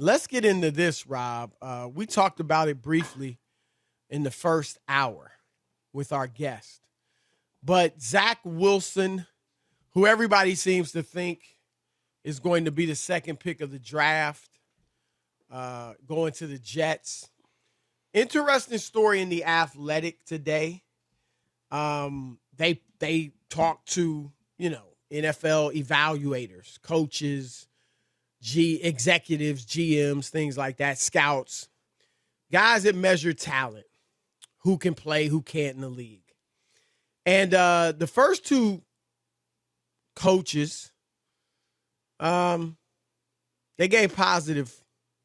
let's get into this, Rob. We talked about it briefly in the first hour with our guest. But Zach Wilson, who everybody seems to think is going to be the second pick of the draft, going to the Jets. Interesting story in The Athletic today. They talked to, NFL evaluators, coaches, executives, GMs, things like that, scouts, guys that measure talent, who can play, who can't in the league. And the first two coaches, they gave positive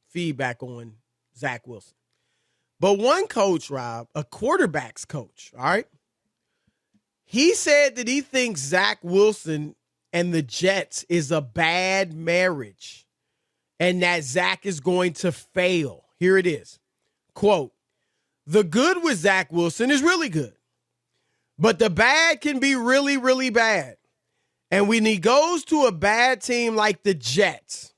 feedback on Zach Wilson. But one coach, Rob, a quarterback's coach, all right, he said that he thinks Zach Wilson and the Jets is a bad marriage and that Zach is going to fail. Here it is. Quote, "The good with Zach Wilson is really good, but the bad can be really, really bad. And when he goes to a bad team like the Jets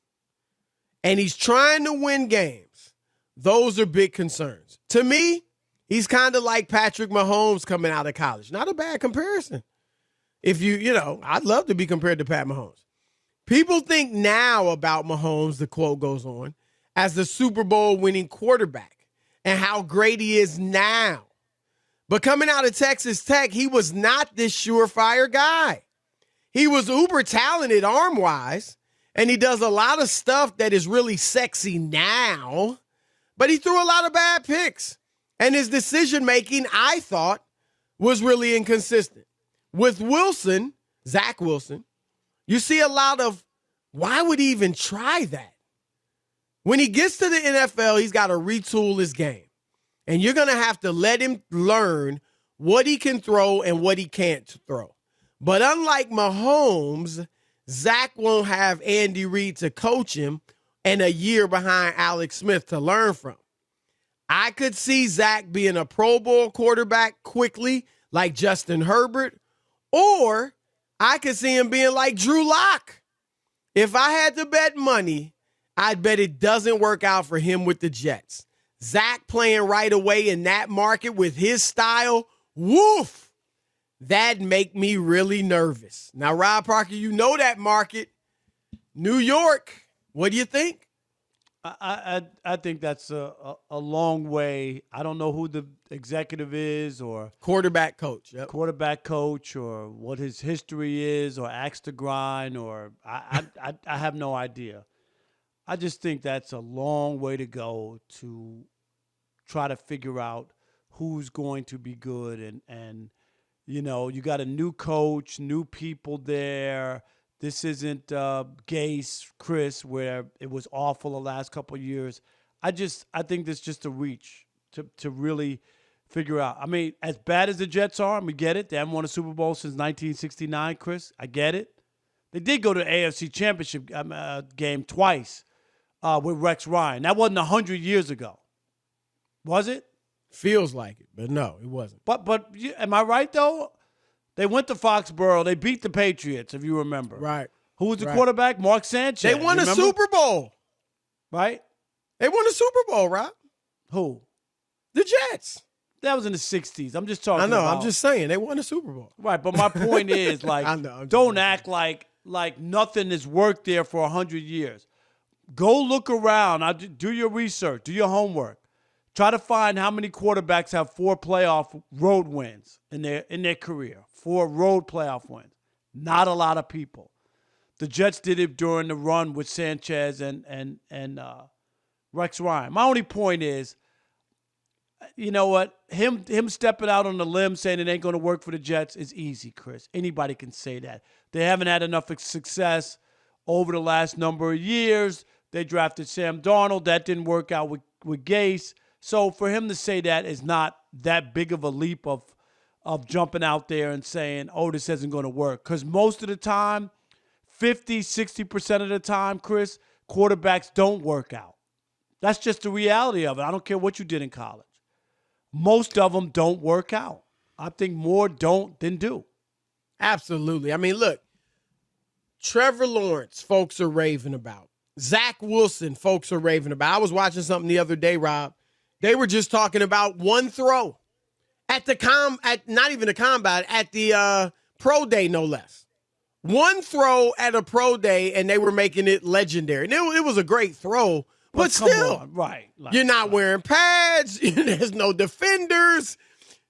and he's trying to win games, those are big concerns." To me, he's kind of like Patrick Mahomes coming out of college. Not a bad comparison. If I'd love to be compared to Pat Mahomes. People think now about Mahomes, the quote goes on, as the Super Bowl winning quarterback and how great he is now. But coming out of Texas Tech, he was not this surefire guy. He was uber talented arm-wise, and he does a lot of stuff that is really sexy now, but he threw a lot of bad picks. And his decision-making, I thought, was really inconsistent. With Wilson, Zach Wilson, you see a lot of, why would he even try that? When he gets to the NFL, he's got to retool his game. And you're going to have to let him learn what he can throw and what he can't throw. But unlike Mahomes, Zach won't have Andy Reid to coach him and a year behind Alex Smith to learn from. I could see Zach being a Pro Bowl quarterback quickly, like Justin Herbert, or I could see him being like Drew Lock. If I had to bet money, I'd bet it doesn't work out for him with the Jets. Zach playing right away in that market with his style, woof, that'd make me really nervous. Now, Rob Parker, you know that market. New York, what do you think? I think that's a long way. I don't know who the executive is or quarterback coach. Yep. Quarterback coach or what his history is or axe to grind or I have no idea. I just think that's a long way to go to try to figure out who's going to be good and you got a new coach, new people there. This isn't Gase, Chris, where it was awful the last couple of years. I think there's just a reach to really figure out. I mean, as bad as the Jets are, we get it. They haven't won a Super Bowl since 1969, Chris. I get it. They did go to the AFC Championship game twice with Rex Ryan. That wasn't 100 years ago. Was it? Feels like it, but no, it wasn't. But am I right, though? They went to Foxborough. They beat the Patriots, if you remember. Right. Who was the quarterback? Mark Sanchez. They won a Super Bowl. Right? They won a Super Bowl, Rob. Who? The Jets. That was in the 60s. I'm just talking I know. about. I'm just saying. They won a Super Bowl. Right, but my point is, don't act like nothing has worked there for 100 years. Go look around. Do your research. Do your homework. Try to find how many quarterbacks have 4 playoff road wins in their career. 4 road playoff wins. Not a lot of people. The Jets did it during the run with Sanchez and Rex Ryan. My only point is, you know what? Him stepping out on the limb saying it ain't going to work for the Jets is easy, Chris. Anybody can say that. They haven't had enough success over the last number of years. They drafted Sam Darnold. That didn't work out with Gase. So for him to say that is not that big of a leap of jumping out there and saying, oh, this isn't going to work. Because most of the time, 50, 60% of the time, Chris, quarterbacks don't work out. That's just the reality of it. I don't care what you did in college. Most of them don't work out. I think more don't than do. Absolutely. I mean, look, Trevor Lawrence, folks are raving about. Zach Wilson, folks are raving about. I was watching something the other day, Rob. They were just talking about one throw at not even the combine, at the pro day, no less. One throw at a pro day, and they were making it legendary. And it was a great throw, but still, right? You're not wearing pads. There's no defenders,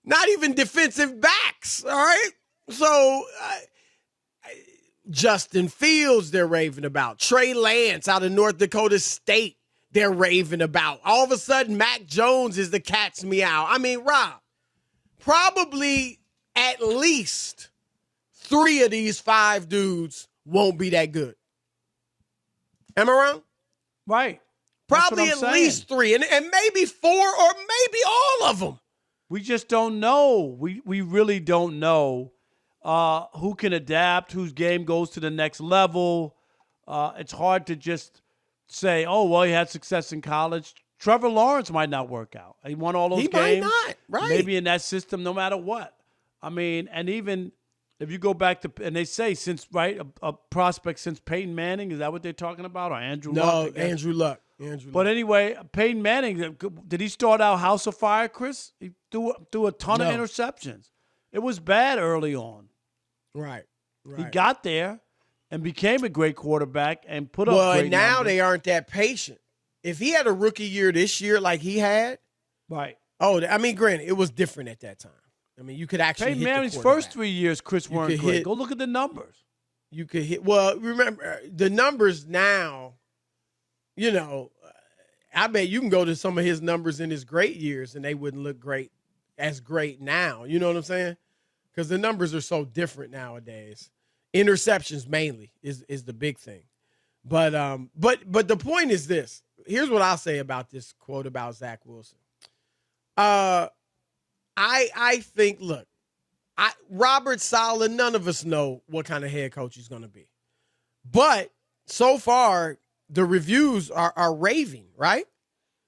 not even defensive backs. All right, so Justin Fields, they're raving about. Trey Lance out of North Dakota State, they're raving about. All of a sudden, Mac Jones is the cat's meow. I mean, Rob, probably at least 3 of these 5 dudes won't be that good. Am I wrong? Right. Probably at least 3, and maybe 4 or maybe all of them. We just don't know. We really don't know who can adapt, whose game goes to the next level. It's hard to just say, oh, well, he had success in college. Trevor Lawrence might not work out. He won all those games. He might not, right. Maybe in that system, no matter what. I mean, and even if you go back to, and they say a prospect since Peyton Manning, is that what they're talking about? Or Andrew Luck? No, Andrew Luck. But anyway, Peyton Manning, did he start out house of fire, Chris? He threw a ton of interceptions. It was bad early on. Right. He got there and became a great quarterback and put up great Well, and now numbers. they aren't that patient. If he had a rookie year this year like he had. Right. Oh, I mean, granted, it was different at that time. I mean, you could actually Peyton hit Manning's the quarterback. first 3 years, Chris, weren't great. Go look at the numbers. You could hit. Well, remember, the numbers now, I bet you can go to some of his numbers in his great years and they wouldn't look great now. You know what I'm saying? Because the numbers are so different nowadays. Interceptions mainly is the big thing. But the point is this. Here's what I'll say about this quote about Zach Wilson. I think, look, Robert Saleh, none of us know what kind of head coach he's going to be. But so far, the reviews are raving, right?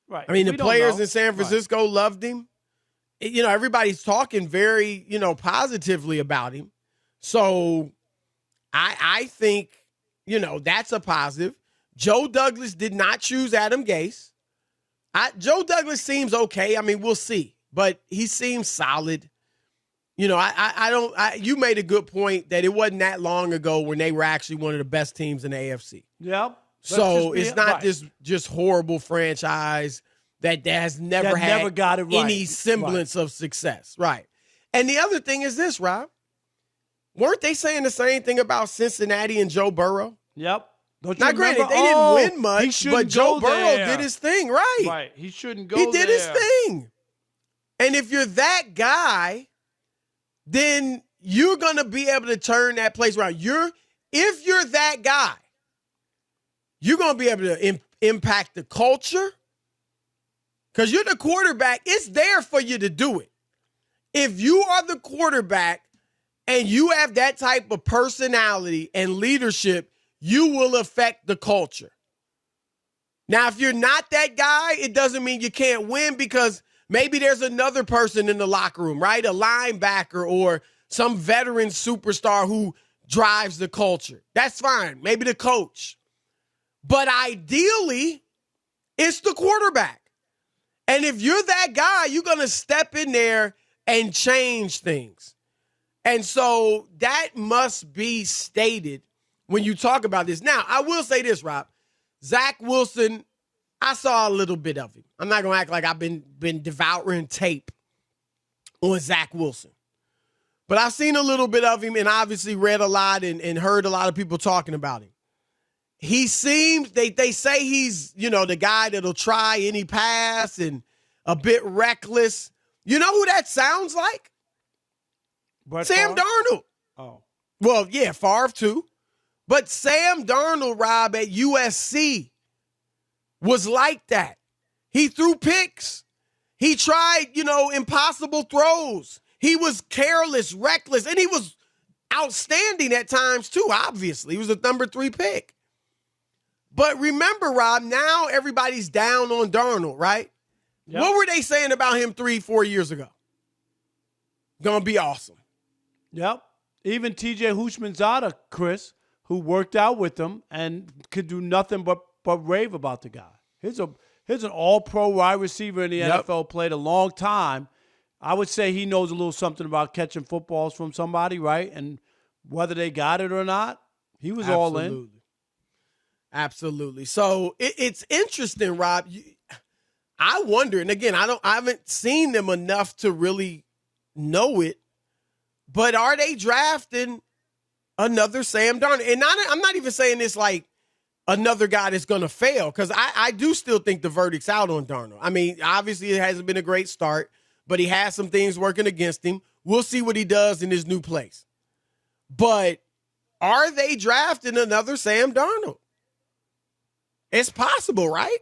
Right. I mean, the players in San Francisco loved him. Everybody's talking very, positively about him. So I think, that's a positive. Joe Douglas did not choose Adam Gase. Joe Douglas seems okay. I mean, we'll see. But he seems solid. You made a good point that it wasn't that long ago when they were actually one of the best teams in the AFC. Yep. So it's not this just horrible franchise that has never got any semblance of success. Right. And the other thing is this, Rob. Weren't they saying the same thing about Cincinnati and Joe Burrow? Yep. Now, granted, they didn't win much, but Joe Burrow did his thing, right? Right. He shouldn't go there. He did his thing. And if you're that guy, then you're going to be able to turn that place around. If you're that guy, you're going to be able to impact the culture because you're the quarterback. It's there for you to do it. If you are the quarterback and you have that type of personality and leadership, you will affect the culture. Now, if you're not that guy, it doesn't mean you can't win because maybe there's another person in the locker room, right? A linebacker or some veteran superstar who drives the culture. That's fine. Maybe the coach. But ideally, it's the quarterback. And if you're that guy, you're going to step in there and change things. And so that must be stated when you talk about this. Now, I will say this, Rob. Zach Wilson, I saw a little bit of him. I'm not going to act like I've been devouring tape on Zach Wilson. But I've seen a little bit of him and obviously read a lot and heard a lot of people talking about him. He seems, they say he's, the guy that'll try any pass and a bit reckless. You know who that sounds like? Sam Darnold. Oh. Well, yeah, Favre too. But Sam Darnold, Rob, at USC was like that. He threw picks. He tried, impossible throws. He was careless, reckless, and he was outstanding at times too, obviously. He was a number 3 pick. But remember, Rob, now everybody's down on Darnold, right? Yep. What were they saying about him 3-4 years ago? Gonna be awesome. Yep. Even TJ Houshmandzadeh, Chris, who worked out with him and could do nothing but rave about the guy. Here's an all-pro wide receiver in the NFL, played a long time. I would say he knows a little something about catching footballs from somebody, right? And whether they got it or not, he was all in. Absolutely. So it's interesting, Rob. I wonder, and again, I haven't seen them enough to really know it, but are they drafting another Sam Darnold? And I'm not even saying this like another guy that's going to fail, because I do still think the verdict's out on Darnold. I mean, obviously it hasn't been a great start, but he has some things working against him. We'll see what he does in his new place. But are they drafting another Sam Darnold? It's possible, right?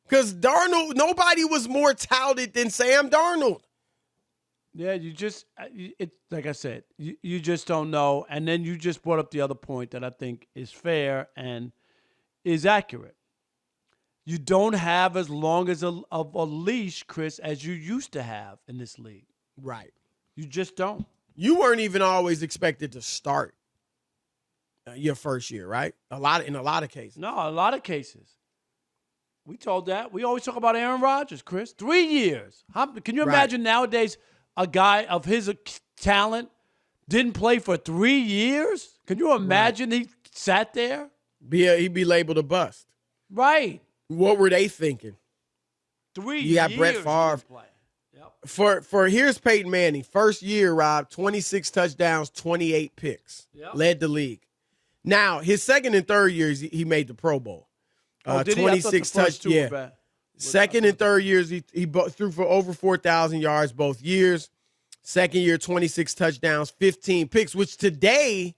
Because Darnold, nobody was more touted than Sam Darnold. Yeah, like I said, you just don't know. And then you just brought up the other point that I think is fair and is accurate. You don't have as long as of a leash, Chris, as you used to have in this league. Right. You just don't. You weren't even always expected to start your first year, right? In a lot of cases. No, a lot of cases. We told that. We always talk about Aaron Rodgers, Chris. 3 years. Can you imagine nowadays a guy of his talent didn't play for 3 years? Can you imagine he sat there? He'd be labeled a bust. Right. What were they thinking? 3 years. You got Brett Favre. Yep. Here's Peyton Manning. First year, Rob, 26 touchdowns, 28 picks. Yep. Led the league. Now, his second and third years, he made the Pro Bowl. 26 touchdowns. Yeah. Second and third years, he threw for over 4,000 yards both years. Second year, 26 touchdowns, 15 picks, which today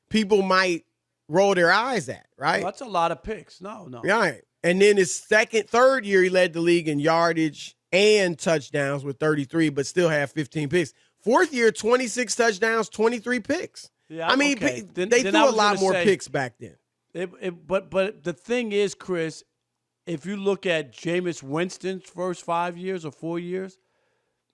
people might roll their eyes at, right? Well, that's a lot of picks. No. Right. And then his third year, he led the league in yardage and touchdowns with 33, but still had 15 picks. Fourth year, 26 touchdowns, 23 picks. Yeah, I mean, okay. they threw a lot more picks back then. But the thing is, Chris, if you look at Jameis Winston's first 5 years or 4 years,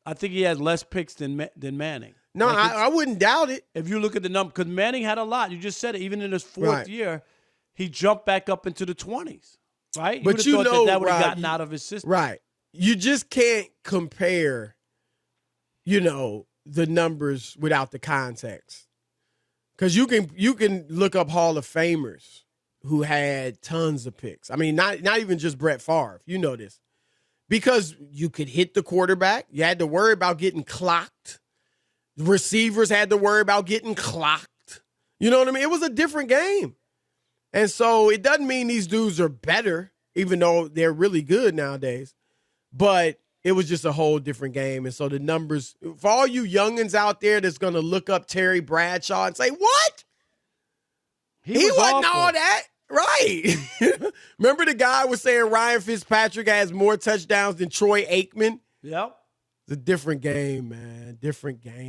I think he has less picks than Manning. No, I wouldn't doubt it. If you look at the number, because Manning had a lot. You just said it. Even in his fourth year, he jumped back up into the 20s, right? But you would have thought that would have gotten out of his system. Right. You just can't compare, the numbers without the context. Because you can look up Hall of Famers who had tons of picks. I mean, not even just Brett Favre. You know this. Because you could hit the quarterback. You had to worry about getting clocked. The receivers had to worry about getting clocked. You know what I mean? It was a different game. And so it doesn't mean these dudes are better, even though they're really good nowadays. But it was just a whole different game. And so the numbers, for all you youngins out there that's going to look up Terry Bradshaw and say, what? He wasn't all that. Right. Remember the guy was saying Ryan Fitzpatrick has more touchdowns than Troy Aikman? Yep. It's a different game, man. Different game.